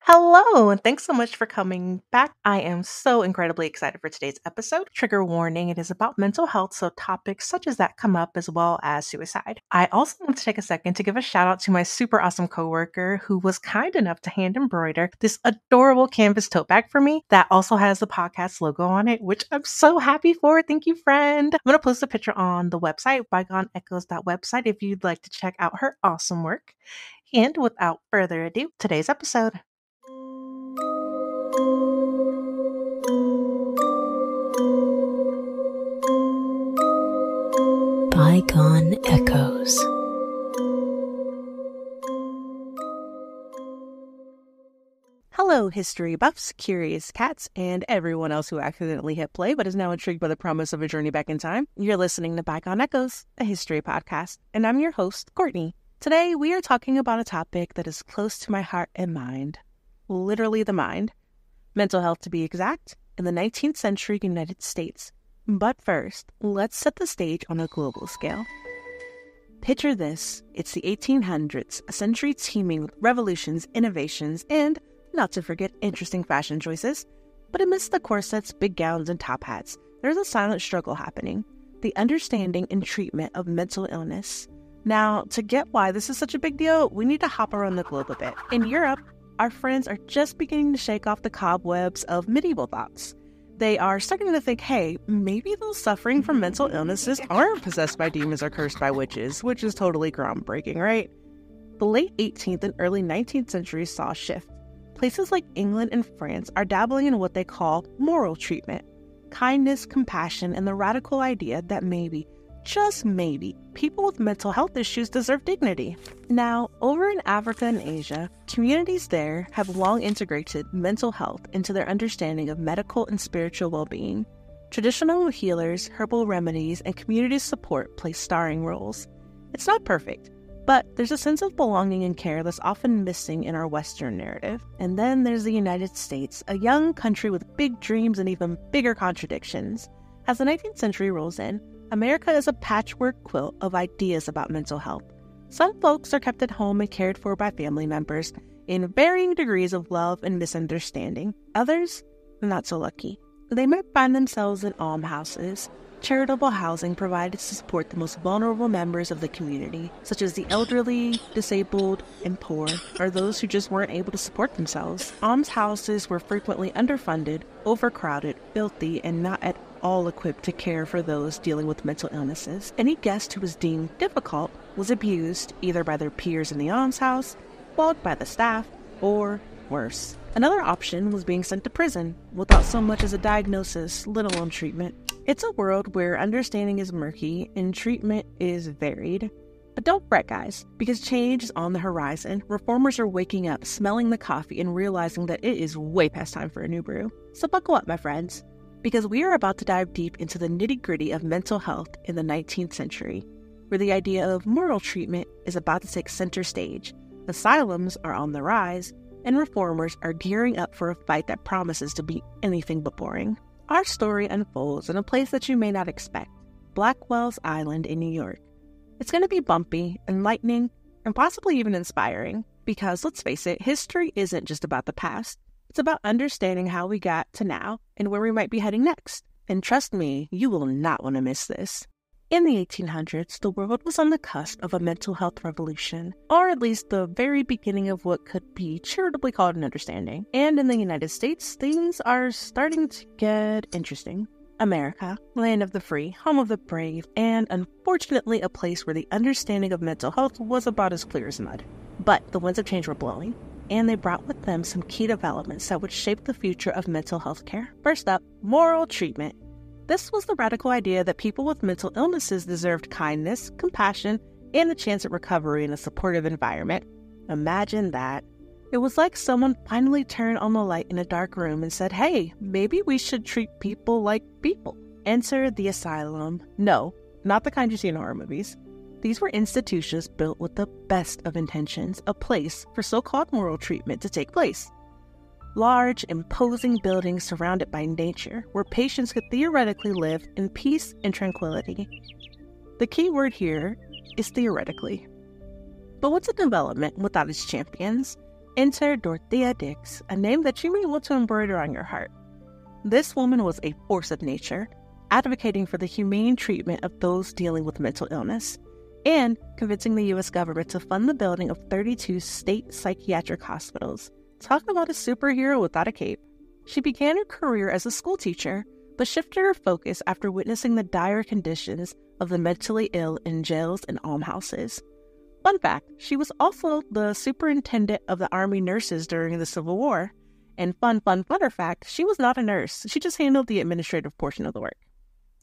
Hello, and thanks so much for coming back. I am so incredibly excited for today's episode. Trigger warning, it is about mental health, so topics such as that come up as well as suicide. I also want to take a second to give a shout out to my super awesome coworker who was kind enough to hand embroider this adorable canvas tote bag for me that also has the podcast logo on it, which I'm so happy for. Thank you, friend. I'm going to post a picture on the website, bygoneechoes.website, if you'd like to check out her awesome work. And without further ado, today's episode. Bygone Echoes. Hello, history buffs, curious cats, and everyone else who accidentally hit play but is now intrigued by the promise of a journey back in time. You're listening to Bygone Echoes, a history podcast, and I'm your host, Courtney. Today, we are talking about a topic that is close to my heart and mind. Literally the mind. Mental health, to be exact, in the 19th century United States. But first, let's set the stage on a global scale. Picture this, it's the 1800s, a century teeming with revolutions, innovations, and, not to forget, interesting fashion choices. But amidst the corsets, big gowns, and top hats, there's a silent struggle happening, the understanding and treatment of mental illness. Now, to get why this is such a big deal, we need to hop around the globe a bit. In Europe, our friends are just beginning to shake off the cobwebs of medieval thoughts. They are starting to think, hey, maybe those suffering from mental illnesses aren't possessed by demons or cursed by witches, which is totally groundbreaking, right? The late 18th and early 19th centuries saw a shift. Places like England and France are dabbling in what they call moral treatment, kindness, compassion, and the radical idea that maybe, just maybe, people with mental health issues deserve dignity. Now, over in Africa and Asia, communities there have long integrated mental health into their understanding of medical and spiritual well-being. Traditional healers, herbal remedies, and community support play starring roles. It's not perfect, but there's a sense of belonging and care that's often missing in our Western narrative. And then there's the United States, a young country with big dreams and even bigger contradictions. As the 19th century rolls in, America is a patchwork quilt of ideas about mental health. Some folks are kept at home and cared for by family members in varying degrees of love and misunderstanding. Others, not so lucky. They might find themselves in almhouses, charitable housing provided to support the most vulnerable members of the community, such as the elderly, disabled, and poor, or those who just weren't able to support themselves. Almshouses were frequently underfunded, overcrowded, filthy, and not at all equipped to care for those dealing with mental illnesses. Any guest who was deemed difficult was abused either by their peers in the almshouse, flogged by the staff, or worse. Another option was being sent to prison without so much as a diagnosis, let alone treatment. It's a world where understanding is murky and treatment is varied. But don't fret, guys, because change is on the horizon. Reformers are waking up, smelling the coffee, and realizing that it is way past time for a new brew. So buckle up, my friends, because we are about to dive deep into the nitty-gritty of mental health in the 19th century, where the idea of moral treatment is about to take center stage. Asylums are on the rise, and reformers are gearing up for a fight that promises to be anything but boring. Our story unfolds in a place that you may not expect, Blackwell's Island in New York. It's going to be bumpy, enlightening, and possibly even inspiring, because let's face it, history isn't just about the past. It's about understanding how we got to now and where we might be heading next. And trust me, you will not want to miss this. In the 1800s, the world was on the cusp of a mental health revolution, or at least the very beginning of what could be charitably called an understanding. And in the United States, things are starting to get interesting. America, land of the free, home of the brave, and unfortunately a place where the understanding of mental health was about as clear as mud. But the winds of change were blowing, and they brought with them some key developments that would shape the future of mental health care. First up, moral treatment. This was the radical idea that people with mental illnesses deserved kindness, compassion, and a chance at recovery in a supportive environment. Imagine that. It was like someone finally turned on the light in a dark room and said, hey, maybe we should treat people like people. Enter the asylum. No, not the kind you see in horror movies. These were institutions built with the best of intentions, a place for so-called moral treatment to take place. Large, imposing buildings surrounded by nature, where patients could theoretically live in peace and tranquility. The key word here is theoretically. But what's a development without its champions? Enter Dorothea Dix, a name that you may want to embroider on your heart. This woman was a force of nature, advocating for the humane treatment of those dealing with mental illness, and convincing the U.S. government to fund the building of 32 state psychiatric hospitals. Talk about a superhero without a cape. She began her career as a school teacher, but shifted her focus after witnessing the dire conditions of the mentally ill in jails and almhouses. Fun fact, she was also the superintendent of the Army nurses during the Civil War. And funner fact, she was not a nurse. She just handled the administrative portion of the work.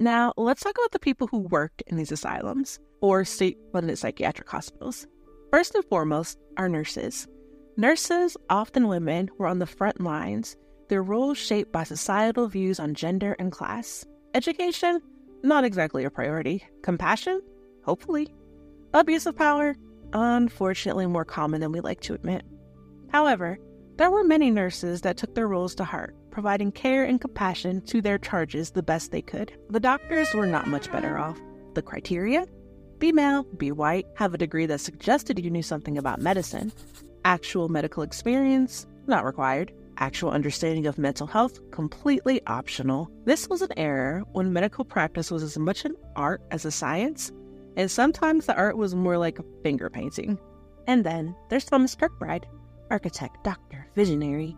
Now, let's talk about the people who worked in these asylums, or state-funded psychiatric hospitals. First and foremost are nurses. Nurses, often women, were on the front lines, their roles shaped by societal views on gender and class. Education? Not exactly a priority. Compassion? Hopefully. Abuse of power? Unfortunately more common than we like to admit. However, there were many nurses that took their roles to heart, providing care and compassion to their charges the best they could. The doctors were not much better off. The criteria? Be male, be white, have a degree that suggested you knew something about medicine. Actual medical experience? Not required. Actual understanding of mental health? Completely optional. This was an era when medical practice was as much an art as a science, and sometimes the art was more like finger painting. And then there's Thomas Kirkbride, architect, doctor, visionary.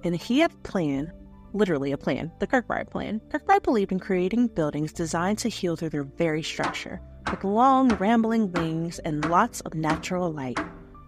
And he had a plan, literally a plan, the Kirkbride plan. Kirkbride believed in creating buildings designed to heal through their very structure, with long, rambling wings and lots of natural light.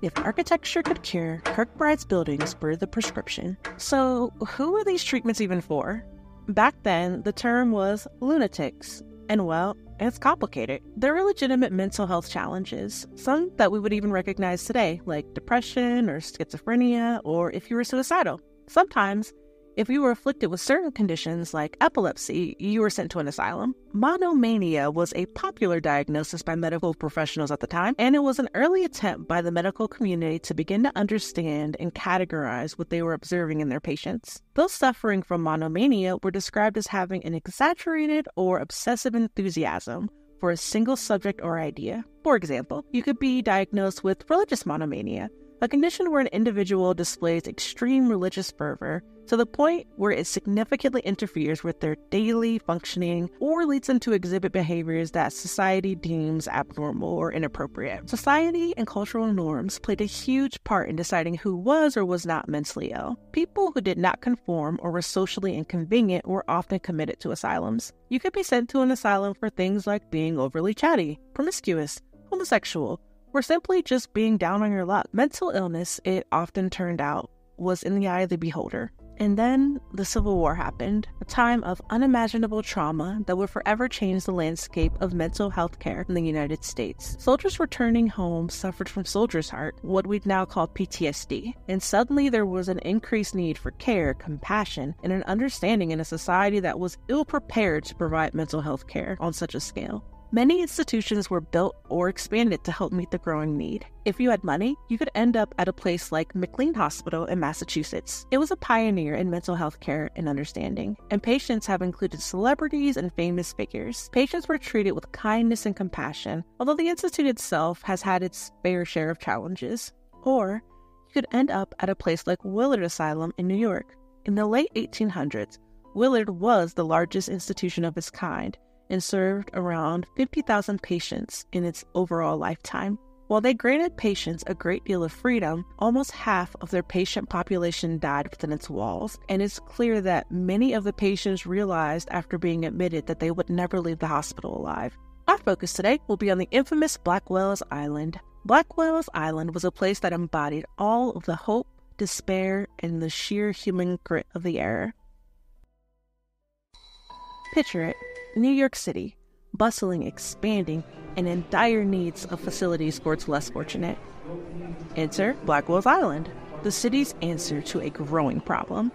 If architecture could cure, Kirkbride's buildings were the prescription. So, who were these treatments even for? Back then, the term was lunatics. And well, it's complicated. There are legitimate mental health challenges, some that we would even recognize today, like depression or schizophrenia, or if you were suicidal. Sometimes, if you were afflicted with certain conditions like epilepsy, you were sent to an asylum. Monomania was a popular diagnosis by medical professionals at the time, and it was an early attempt by the medical community to begin to understand and categorize what they were observing in their patients. Those suffering from monomania were described as having an exaggerated or obsessive enthusiasm for a single subject or idea. For example, you could be diagnosed with religious monomania, a condition where an individual displays extreme religious fervor to the point where it significantly interferes with their daily functioning or leads them to exhibit behaviors that society deems abnormal or inappropriate. Society and cultural norms played a huge part in deciding who was or was not mentally ill. People who did not conform or were socially inconvenient were often committed to asylums. You could be sent to an asylum for things like being overly chatty, promiscuous, homosexual, or simply just being down on your luck. Mental illness, it often turned out, was in the eye of the beholder. And then the Civil War happened, a time of unimaginable trauma that would forever change the landscape of mental health care in the United States. Soldiers returning home suffered from soldier's heart, what we'd now call PTSD, and suddenly there was an increased need for care, compassion, and an understanding in a society that was ill-prepared to provide mental health care on such a scale. Many institutions were built or expanded to help meet the growing need. If you had money, you could end up at a place like McLean Hospital in Massachusetts. It was a pioneer in mental health care and understanding, and patients have included celebrities and famous figures. Patients were treated with kindness and compassion, although the institute itself has had its fair share of challenges. Or you could end up at a place like Willard Asylum in New York. In the late 1800s, Willard was the largest institution of its kind, and served around 50,000 patients in its overall lifetime. While they granted patients a great deal of freedom, almost half of their patient population died within its walls, and it's clear that many of the patients realized after being admitted that they would never leave the hospital alive. Our focus today will be on the infamous Blackwell's Island. Blackwell's Island was a place that embodied all of the hope, despair, and the sheer human grit of the era. Picture it. New York City, bustling, expanding, and in dire needs of facilities for its less fortunate. Enter Blackwell's Island, the city's answer to a growing problem.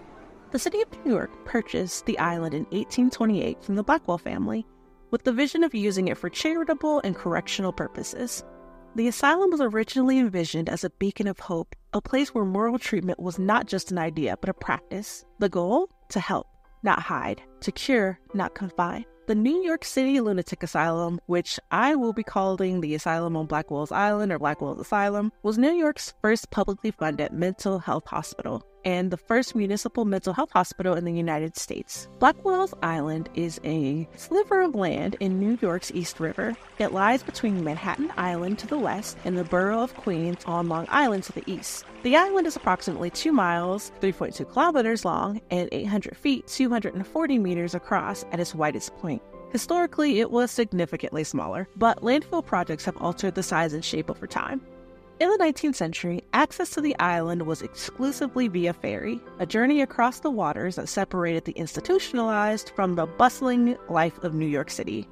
The city of New York purchased the island in 1828 from the Blackwell family, with the vision of using it for charitable and correctional purposes. The asylum was originally envisioned as a beacon of hope, a place where moral treatment was not just an idea, but a practice. The goal? To help, not hide. To cure, not confine. The The New York City Lunatic Asylum, which I will be calling the Asylum on Blackwell's Island or Blackwell's Asylum, was New York's first publicly funded mental health hospital and the first municipal mental health hospital in the United States. Blackwell's Island is a sliver of land in New York's East River. It lies between Manhattan Island to the west and the borough of Queens on Long Island to the east. The island is approximately 2 miles, 3.2 kilometers long, and 800 feet, 240 meters across at its widest point. Historically, it was significantly smaller, but landfill projects have altered the size and shape over time. In the 19th century, access to the island was exclusively via ferry, a journey across the waters that separated the institutionalized from the bustling life of New York City.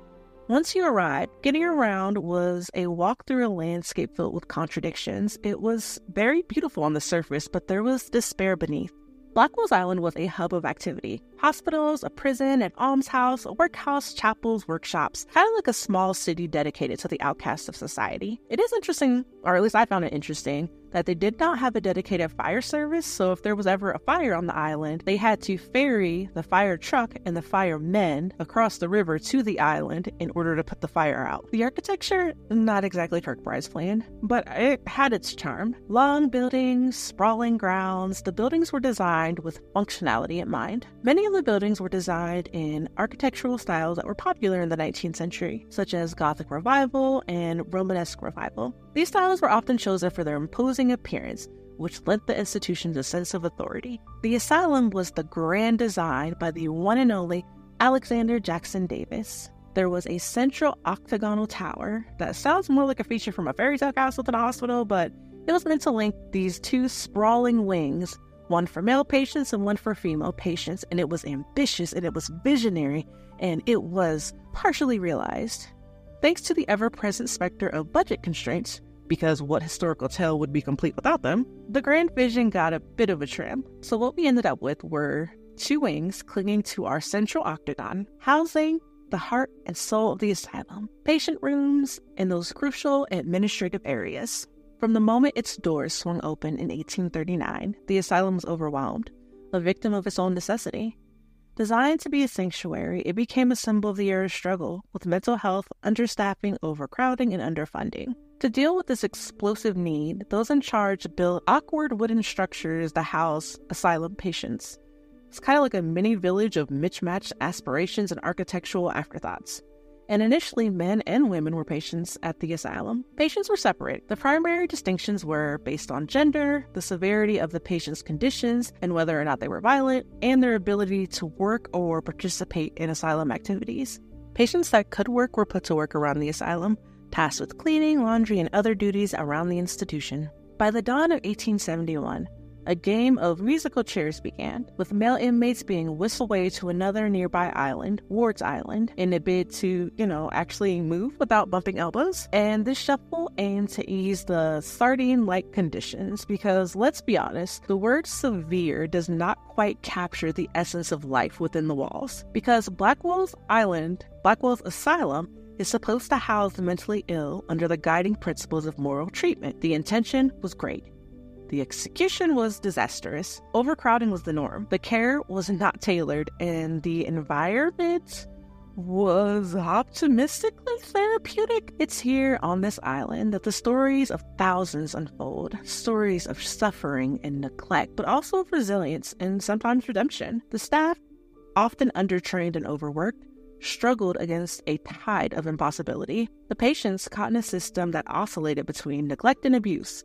Once you arrived, getting around was a walk through a landscape filled with contradictions. It was very beautiful on the surface, but there was despair beneath. Blackwell's Island was a hub of activity. Hospitals, a prison, an almshouse, a workhouse, chapels, workshops, kind of like a small city dedicated to the outcasts of society. It is interesting, or at least I found it interesting, that they did not have a dedicated fire service, so if there was ever a fire on the island, they had to ferry the fire truck and the firemen across the river to the island in order to put the fire out. The architecture, not exactly Kirkbride's plan, but it had its charm. Long buildings, sprawling grounds, the buildings were designed with functionality in mind. Many of the buildings were designed in architectural styles that were popular in the 19th century, such as Gothic Revival and Romanesque Revival. These styles were often chosen for their imposing appearance, which lent the institutions a sense of authority. The asylum was the grand design by the one and only Alexander Jackson Davis. There was a central octagonal tower that sounds more like a feature from a fairy tale castle than a hospital, but it was meant to link these two sprawling wings, one for male patients and one for female patients, and it was ambitious and it was visionary and it was partially realized. Thanks to the ever-present specter of budget constraints, because what historical tale would be complete without them, the grand vision got a bit of a trim. So what we ended up with were 2 wings clinging to our central octagon, housing the heart and soul of the asylum, patient rooms, and those crucial administrative areas. From the moment its doors swung open in 1839, the asylum was overwhelmed, a victim of its own necessity. Designed to be a sanctuary, it became a symbol of the era's struggle with mental health, understaffing, overcrowding, and underfunding. To deal with this explosive need, those in charge built awkward wooden structures to house asylum patients. It's kind of like a mini village of mismatched aspirations and architectural afterthoughts. And initially, men and women were patients at the asylum. Patients were separate. The primary distinctions were based on gender, the severity of the patient's conditions, and whether or not they were violent, and their ability to work or participate in asylum activities. Patients that could work were put to work around the asylum, tasked with cleaning, laundry, and other duties around the institution. By the dawn of 1871, a game of musical chairs began, with male inmates being whistled away to another nearby island, Ward's Island, in a bid to, actually move without bumping elbows. And this shuffle aimed to ease the sardine-like conditions, because let's be honest, the word severe does not quite capture the essence of life within the walls. Because Blackwell's Asylum, is supposed to house the mentally ill under the guiding principles of moral treatment. The intention was great. The execution was disastrous. Overcrowding was the norm. The care was not tailored, and the environment was optimistically therapeutic. It's here on this island that the stories of thousands unfold. Stories of suffering and neglect, but also of resilience and sometimes redemption. The staff, often undertrained and overworked, struggled against a tide of impossibility. The patients caught in a system that oscillated between neglect and abuse,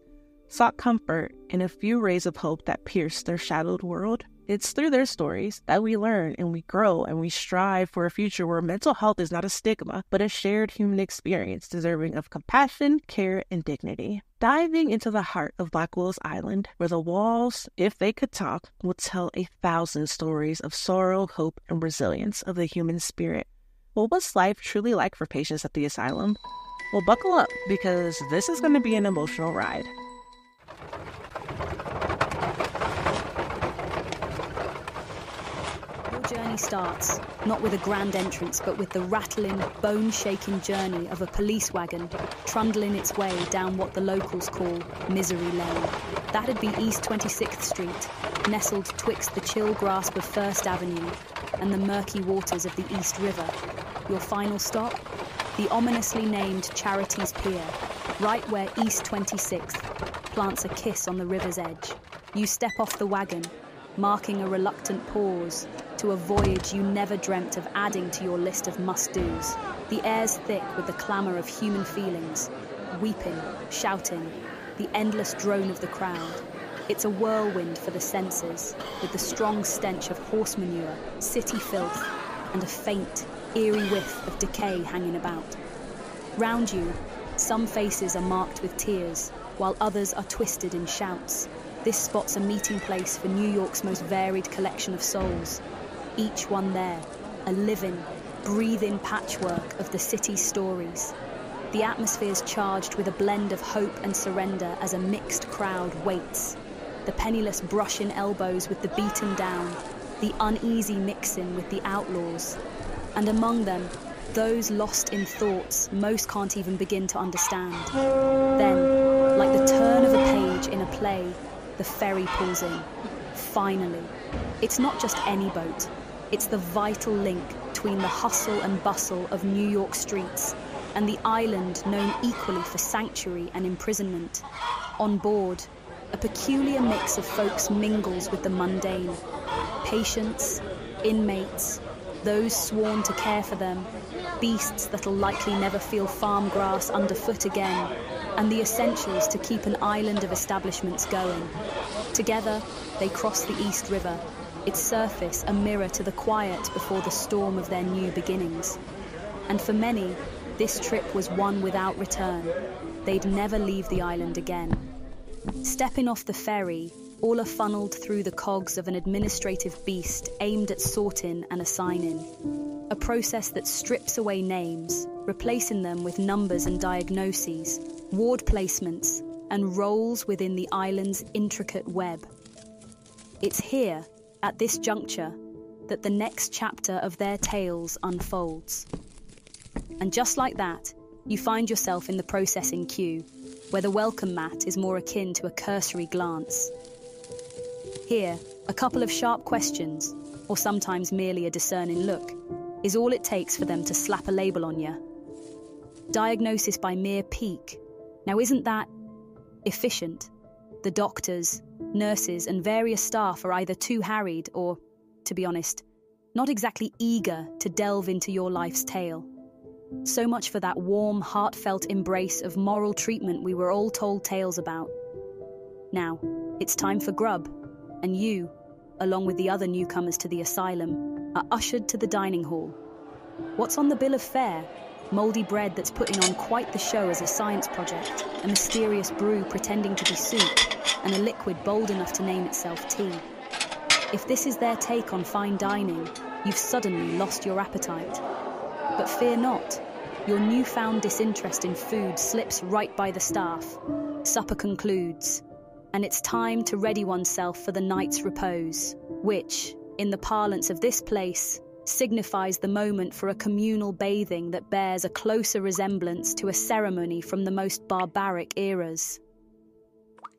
sought comfort in a few rays of hope that pierced their shadowed world. It's through their stories that we learn and we grow and we strive for a future where mental health is not a stigma, but a shared human experience deserving of compassion, care, and dignity. Diving into the heart of Blackwell's Island, where the walls, if they could talk, would tell 1,000 stories of sorrow, hope, and resilience of the human spirit. What was life truly like for patients at the asylum? Well, buckle up, because this is going to be an emotional ride. Journey starts, not with a grand entrance, but with the rattling, bone-shaking journey of a police wagon trundling its way down what the locals call Misery Lane. That'd be East 26th Street, nestled twixt the chill grasp of First Avenue and the murky waters of the East River. your final stop? The ominously named Charities Pier, right where East 26th plants a kiss on the river's edge. You step off the wagon, marking a reluctant pause to a voyage you never dreamt of adding to your list of must-dos. The air's thick with the clamour of human feelings, weeping, shouting, the endless drone of the crowd. It's a whirlwind for the senses, with the strong stench of horse manure, city filth, and a faint, eerie whiff of decay hanging about. Round you, some faces are marked with tears, while others are twisted in shouts. This spot's a meeting place for New York's most varied collection of souls. Each one there, a living, breathing patchwork of the city's stories. The atmosphere's charged with a blend of hope and surrender as a mixed crowd waits. The penniless brushing elbows with the beaten down, the uneasy mixing with the outlaws. And among them, those lost in thoughts most can't even begin to understand. Then, like the turn of a page in a play, the ferry pulls in. Finally. It's not just any boat. It's the vital link between the hustle and bustle of New York streets and the island known equally for sanctuary and imprisonment. On board, a peculiar mix of folks mingles with the mundane. Patients, inmates, those sworn to care for them, beasts that'll likely never feel farm grass underfoot again, and the essentials to keep an island of establishments going. Together, they cross the East River, its surface a mirror to the quiet before the storm of their new beginnings. And for many, this trip was one without return. They'd never leave the island again. Stepping off the ferry, all are funneled through the cogs of an administrative beast aimed at sorting and assigning. A process that strips away names, replacing them with numbers and diagnoses, ward placements, and roles within the island's intricate web. It's here, at this juncture, that the next chapter of their tales unfolds. And just like that, you find yourself in the processing queue, where the welcome mat is more akin to a cursory glance. Here, a couple of sharp questions, or sometimes merely a discerning look, is all it takes for them to slap a label on you. Diagnosis by mere peek. Now isn't that efficient? The doctors, nurses, and various staff are either too harried or, to be honest, not exactly eager to delve into your life's tale. So much for that warm, heartfelt embrace of moral treatment we were all told tales about. Now, it's time for grub, and you, along with the other newcomers to the asylum, are ushered to the dining hall. What's on the bill of fare? Mouldy bread that's putting on quite the show as a science project, a mysterious brew pretending to be soup, and a liquid bold enough to name itself tea. If this is their take on fine dining, you've suddenly lost your appetite. But fear not, your newfound disinterest in food slips right by the staff. Supper concludes, and it's time to ready oneself for the night's repose, which, in the parlance of this place, signifies the moment for a communal bathing that bears a closer resemblance to a ceremony from the most barbaric eras.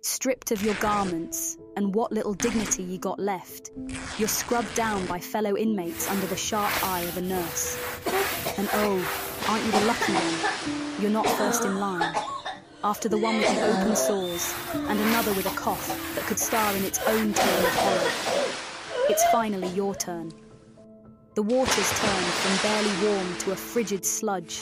Stripped of your garments, and what little dignity ye got left, you're scrubbed down by fellow inmates under the sharp eye of a nurse. And oh, aren't you the lucky one? You're not first in line. After the one with the open sores, and another with a cough that could star in its own tale of horror. It's finally your turn. The waters turn from barely warm to a frigid sludge,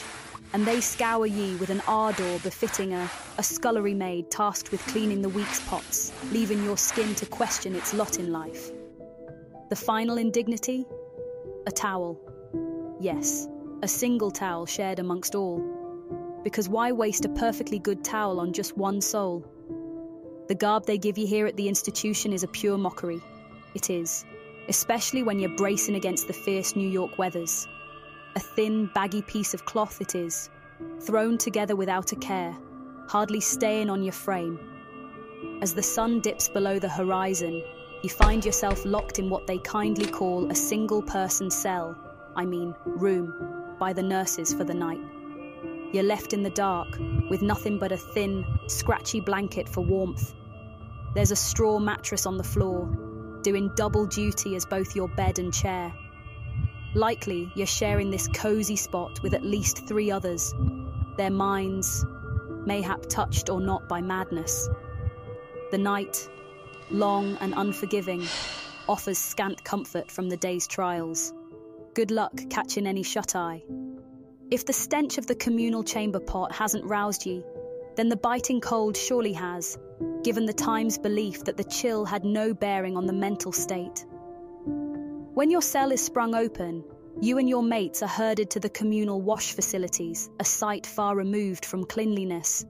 and they scour ye with an ardour befitting a scullery maid tasked with cleaning the week's pots, leaving your skin to question its lot in life. The final indignity? A towel. Yes, a single towel shared amongst all. Because why waste a perfectly good towel on just one soul? The garb they give you here at the institution is a pure mockery. It is. Especially when you're bracing against the fierce New York weathers. A thin, baggy piece of cloth it is, thrown together without a care, hardly staying on your frame. As the sun dips below the horizon, you find yourself locked in what they kindly call a single-person cell, room, by the nurses for the night. You're left in the dark, with nothing but a thin, scratchy blanket for warmth. There's a straw mattress on the floor, doing double duty as both your bed and chair. Likely, you're sharing this cozy spot with at least 3 others, their minds mayhap touched or not by madness. The night, long and unforgiving, offers scant comfort from the day's trials. Good luck catching any shut-eye. If the stench of the communal chamber pot hasn't roused ye, then the biting cold surely has, given the time's belief that the chill had no bearing on the mental state. When your cell is sprung open, you and your mates are herded to the communal wash facilities, a sight far removed from cleanliness.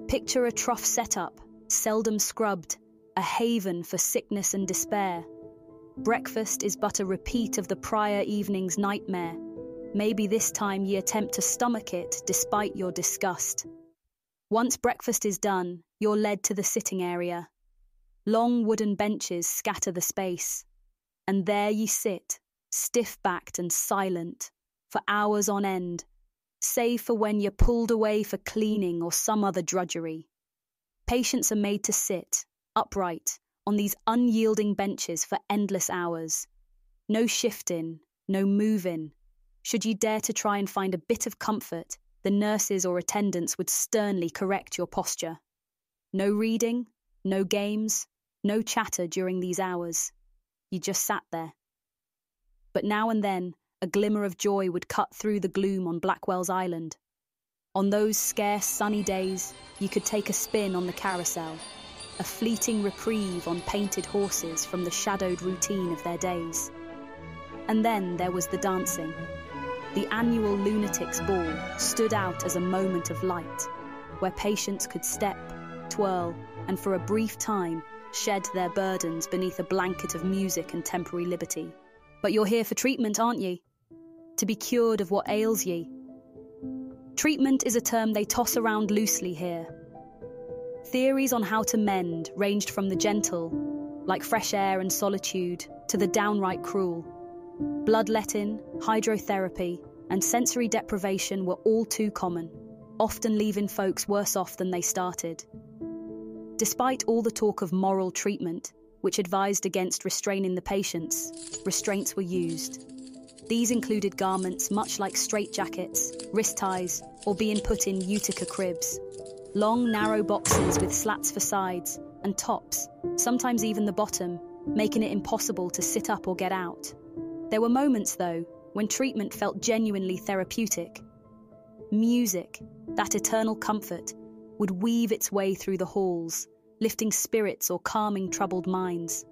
Picture a trough setup, seldom scrubbed, a haven for sickness and despair. Breakfast is but a repeat of the prior evening's nightmare. Maybe this time ye attempt to stomach it despite your disgust. Once breakfast is done, you're led to the sitting area. Long wooden benches scatter the space, and there ye sit, stiff-backed and silent, for hours on end, save for when you're pulled away for cleaning or some other drudgery. Patients are made to sit, upright, on these unyielding benches for endless hours. No shifting, no moving. Should you dare to try and find a bit of comfort, the nurses or attendants would sternly correct your posture. No reading, no games, no chatter during these hours. You just sat there. But now and then, a glimmer of joy would cut through the gloom on Blackwell's Island. On those scarce sunny days, you could take a spin on the Carousel, a fleeting reprieve on painted horses from the shadowed routine of their days. And then there was the dancing. The annual Lunatic's ball stood out as a moment of light, where patients could step, twirl, and for a brief time shed their burdens beneath a blanket of music and temporary liberty. But you're here for treatment, aren't ye? To be cured of what ails ye. Treatment is a term they toss around loosely here. Theories on how to mend ranged from the gentle, like fresh air and solitude, to the downright cruel. Bloodletting, hydrotherapy, and sensory deprivation were all too common, often leaving folks worse off than they started. Despite all the talk of moral treatment, which advised against restraining the patients, restraints were used. These included garments much like straitjackets, wrist ties, or being put in Utica cribs. Long, narrow boxes with slats for sides, and tops, sometimes even the bottom, making it impossible to sit up or get out. There were moments, though, when treatment felt genuinely therapeutic. Music, that eternal comfort, would weave its way through the halls, lifting spirits or calming troubled minds.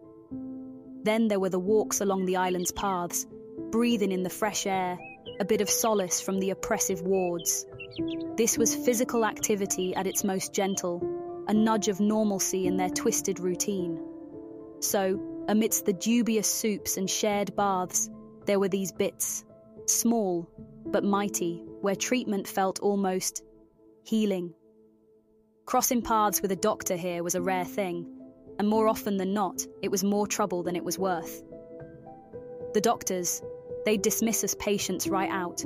Then there were the walks along the island's paths, breathing in the fresh air, a bit of solace from the oppressive wards. This was physical activity at its most gentle, a nudge of normalcy in their twisted routine. So, amidst the dubious soups and shared baths, there were these bits, small but mighty, where treatment felt almost healing. Crossing paths with a doctor here was a rare thing, and more often than not, it was more trouble than it was worth. The doctors, they'd dismiss us patients right out,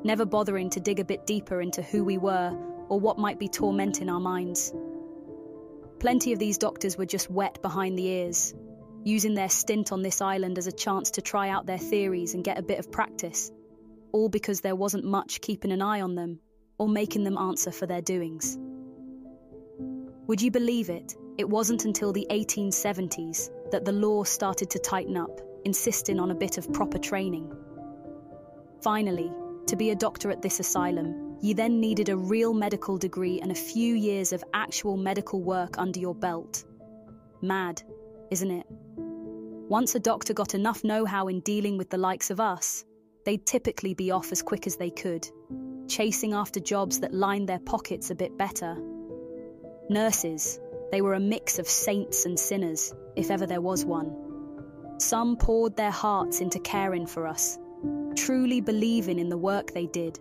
never bothering to dig a bit deeper into who we were or what might be tormenting our minds. Plenty of these doctors were just wet behind the ears, using their stint on this island as a chance to try out their theories and get a bit of practice, all because there wasn't much keeping an eye on them or making them answer for their doings. Would you believe it? It wasn't until the 1870s that the law started to tighten up, insisting on a bit of proper training. Finally, to be a doctor at this asylum, you then needed a real medical degree and a few years of actual medical work under your belt. Mad, isn't it? Once a doctor got enough know-how in dealing with the likes of us, they'd typically be off as quick as they could, chasing after jobs that lined their pockets a bit better. Nurses, they were a mix of saints and sinners, if ever there was one. Some poured their hearts into caring for us, truly believing in the work they did.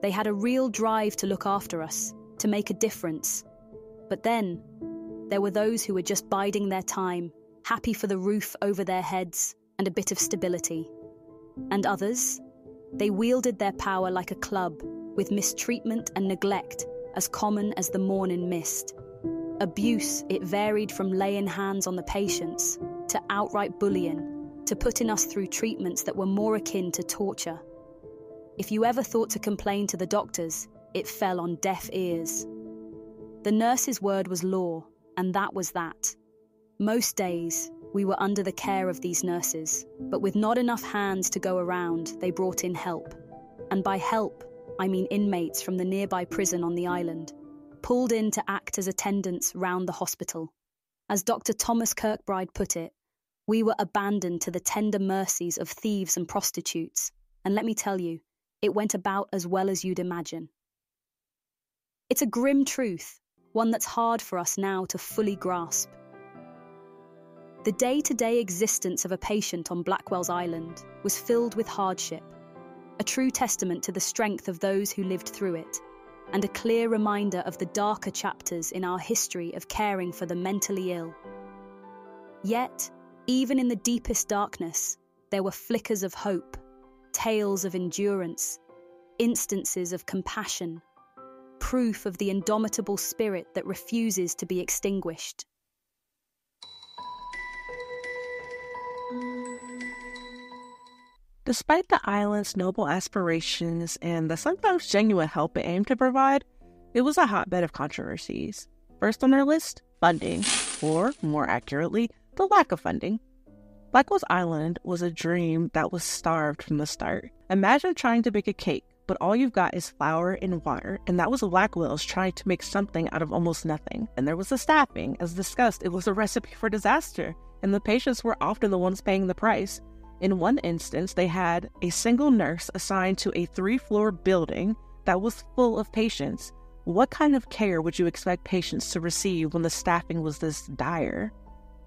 They had a real drive to look after us, to make a difference. But then, there were those who were just biding their time, happy for the roof over their heads and a bit of stability. And others, they wielded their power like a club, with mistreatment and neglect as common as the morning mist. Abuse, it varied from laying hands on the patients to outright bullying, to putting us through treatments that were more akin to torture. If you ever thought to complain to the doctors, it fell on deaf ears. The nurse's word was law, and that was that. Most days, we were under the care of these nurses, but with not enough hands to go around, they brought in help. And by help, I mean inmates from the nearby prison on the island, pulled in to act as attendants round the hospital. As Dr. Thomas Kirkbride put it, we were abandoned to the tender mercies of thieves and prostitutes, and let me tell you, it went about as well as you'd imagine. It's a grim truth, one that's hard for us now to fully grasp. The day-to-day existence of a patient on Blackwell's Island was filled with hardship, a true testament to the strength of those who lived through it, and a clear reminder of the darker chapters in our history of caring for the mentally ill. Yet, even in the deepest darkness, there were flickers of hope, tales of endurance, instances of compassion, proof of the indomitable spirit that refuses to be extinguished. Despite the island's noble aspirations and the sometimes genuine help it aimed to provide, it was a hotbed of controversies. First on our list, funding, or more accurately, the lack of funding. Blackwell's Island was a dream that was starved from the start. Imagine trying to bake a cake, but all you've got is flour and water, and that was Blackwell's trying to make something out of almost nothing. And there was the staffing. As discussed, it was a recipe for disaster, and the patients were often the ones paying the price. In one instance, they had a single nurse assigned to a 3-floor building that was full of patients. What kind of care would you expect patients to receive when the staffing was this dire?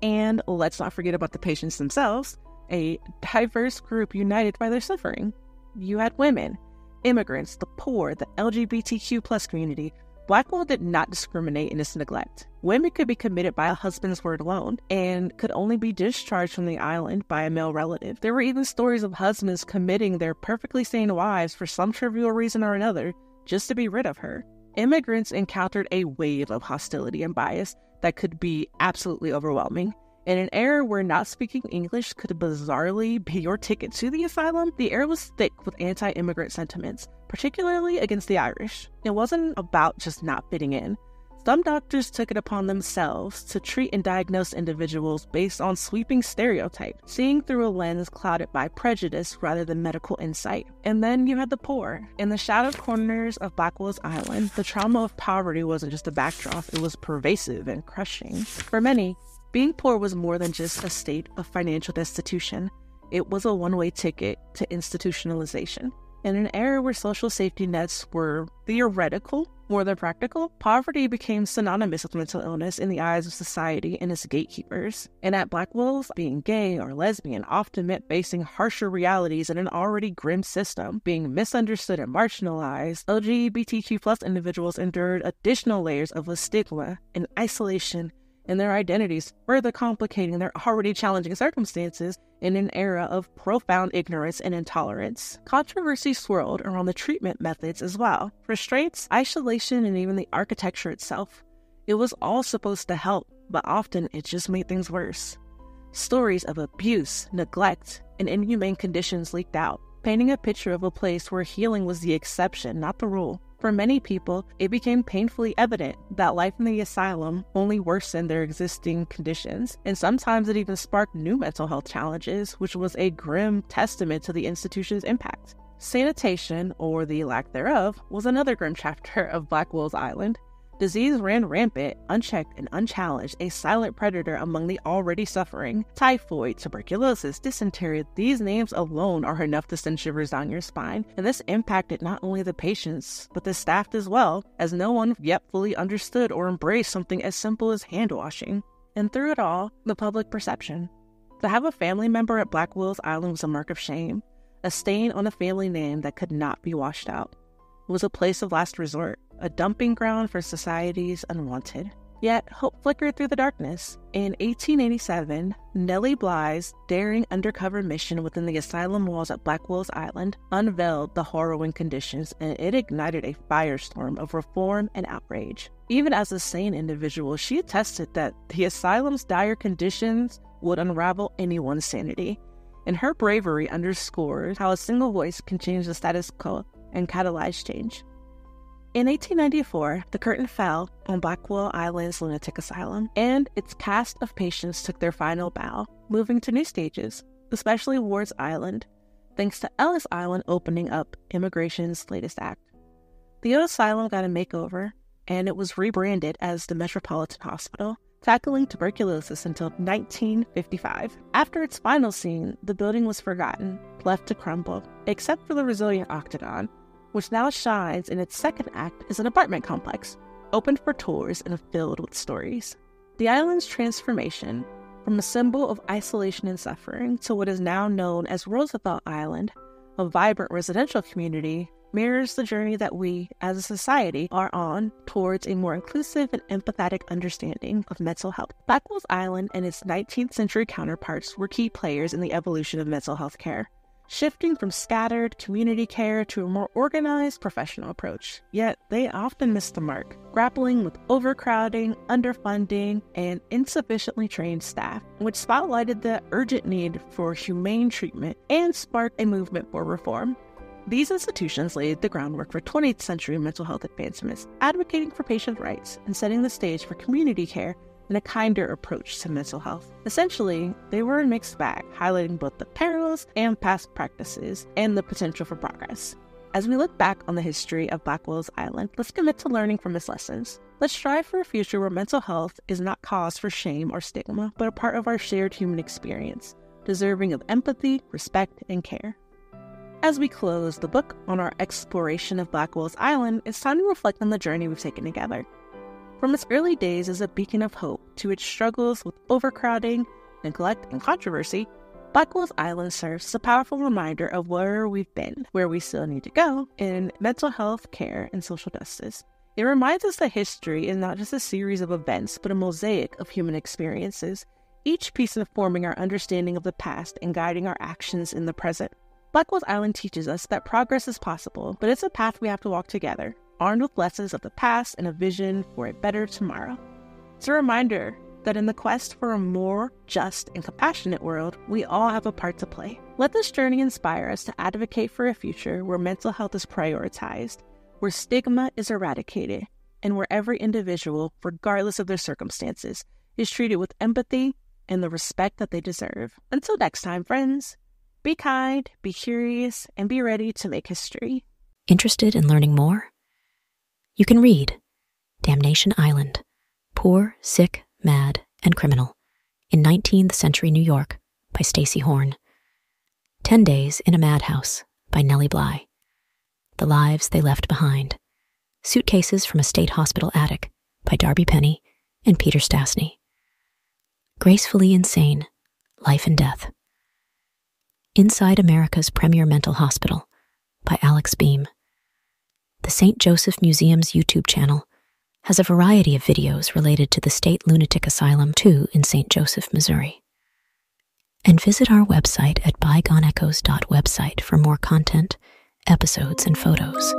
And let's not forget about the patients themselves, a diverse group united by their suffering. You had women, immigrants, the poor, the LGBTQ+ community. Blackwell did not discriminate in its neglect. Women could be committed by a husband's word alone and could only be discharged from the island by a male relative. There were even stories of husbands committing their perfectly sane wives for some trivial reason or another just to be rid of her. Immigrants encountered a wave of hostility and bias that could be absolutely overwhelming. In an era where not speaking English could bizarrely be your ticket to the asylum, the air was thick with anti-immigrant sentiments, particularly against the Irish. It wasn't about just not fitting in. Some doctors took it upon themselves to treat and diagnose individuals based on sweeping stereotypes, seeing through a lens clouded by prejudice rather than medical insight. And then you had the poor. In the shadowed corners of Blackwell's Island, the trauma of poverty wasn't just a backdrop, it was pervasive and crushing. For many, being poor was more than just a state of financial destitution. It was a one-way ticket to institutionalization. In an era where social safety nets were theoretical more than practical, poverty became synonymous with mental illness in the eyes of society and its gatekeepers. And at Blackwell's, being gay or lesbian often meant facing harsher realities in an already grim system. Being misunderstood and marginalized, LGBTQ+ individuals endured additional layers of stigma and isolation and their identities, further complicating their already challenging circumstances in an era of profound ignorance and intolerance. Controversy swirled around the treatment methods as well. Restraints, isolation, and even the architecture itself. It was all supposed to help, but often it just made things worse. Stories of abuse, neglect, and inhumane conditions leaked out, painting a picture of a place where healing was the exception, not the rule. For many people, it became painfully evident that life in the asylum only worsened their existing conditions, and sometimes it even sparked new mental health challenges, which was a grim testament to the institution's impact. Sanitation, or the lack thereof, was another grim chapter of Blackwell's Island. Disease ran rampant, unchecked and unchallenged, a silent predator among the already suffering. Typhoid, tuberculosis, dysentery, these names alone are enough to send shivers down your spine, and this impacted not only the patients, but the staff as well, as no one yet fully understood or embraced something as simple as hand washing. And through it all, the public perception. To have a family member at Blackwell's Island was a mark of shame, a stain on a family name that could not be washed out. It was a place of last resort, a dumping ground for society's unwanted. Yet, hope flickered through the darkness. In 1887, Nellie Bly's daring undercover mission within the asylum walls at Blackwell's Island unveiled the harrowing conditions, and it ignited a firestorm of reform and outrage. Even as a sane individual, she attested that the asylum's dire conditions would unravel anyone's sanity. and her bravery underscores how a single voice can change the status quo and catalyze change. In 1894, the curtain fell on Blackwell Island's lunatic asylum, and its cast of patients took their final bow, moving to new stages, especially Ward's Island, thanks to Ellis Island opening up immigration's latest act. The old asylum got a makeover, and it was rebranded as the Metropolitan Hospital, tackling tuberculosis until 1955. After its final scene, the building was forgotten, left to crumble, except for the resilient octagon, which now shines in its second act as an apartment complex, open for tours and filled with stories. The island's transformation, from a symbol of isolation and suffering to what is now known as Roosevelt Island, a vibrant residential community, mirrors the journey that we, as a society, are on towards a more inclusive and empathetic understanding of mental health. Blackwell's Island and its 19th century counterparts were key players in the evolution of mental health care, shifting from scattered community care to a more organized professional approach. Yet, they often missed the mark, grappling with overcrowding, underfunding, and insufficiently trained staff, which spotlighted the urgent need for humane treatment and sparked a movement for reform. These institutions laid the groundwork for 20th century mental health advancements, advocating for patient rights and setting the stage for community care and a kinder approach to mental health. Essentially, they were a mixed bag, highlighting both the perils and past practices and the potential for progress. As we look back on the history of Blackwell's Island, let's commit to learning from its lessons. Let's strive for a future where mental health is not cause for shame or stigma, but a part of our shared human experience, deserving of empathy, respect, and care. As we close the book on our exploration of Blackwell's Island, it's time to reflect on the journey we've taken together. From its early days as a beacon of hope to its struggles with overcrowding, neglect, and controversy, Blackwell's Island serves as a powerful reminder of where we've been, where we still need to go in mental health care and social justice. It reminds us that history is not just a series of events, but a mosaic of human experiences, each piece informing our understanding of the past and guiding our actions in the present. Blackwell's Island teaches us that progress is possible, but it's a path we have to walk together, armed with lessons of the past and a vision for a better tomorrow. It's a reminder that in the quest for a more just and compassionate world, we all have a part to play. Let this journey inspire us to advocate for a future where mental health is prioritized, where stigma is eradicated, and where every individual, regardless of their circumstances, is treated with empathy and the respect that they deserve. Until next time, friends, be kind, be curious, and be ready to make history. Interested in learning more? You can read Damnation Island, Poor, Sick, Mad, and Criminal in 19th-Century New York by Stacey Horn. 10 Days in a Madhouse by Nellie Bly. The Lives They Left Behind. Suitcases from a State Hospital Attic by Darby Penny and Peter Stastny. Gracefully Insane, Life and Death. Inside America's Premier Mental Hospital by Alex Beam. The St. Joseph Museum's YouTube channel has a variety of videos related to the State Lunatic Asylum 2 in St. Joseph, Missouri. And visit our website at bygoneechoes.website for more content, episodes, and photos.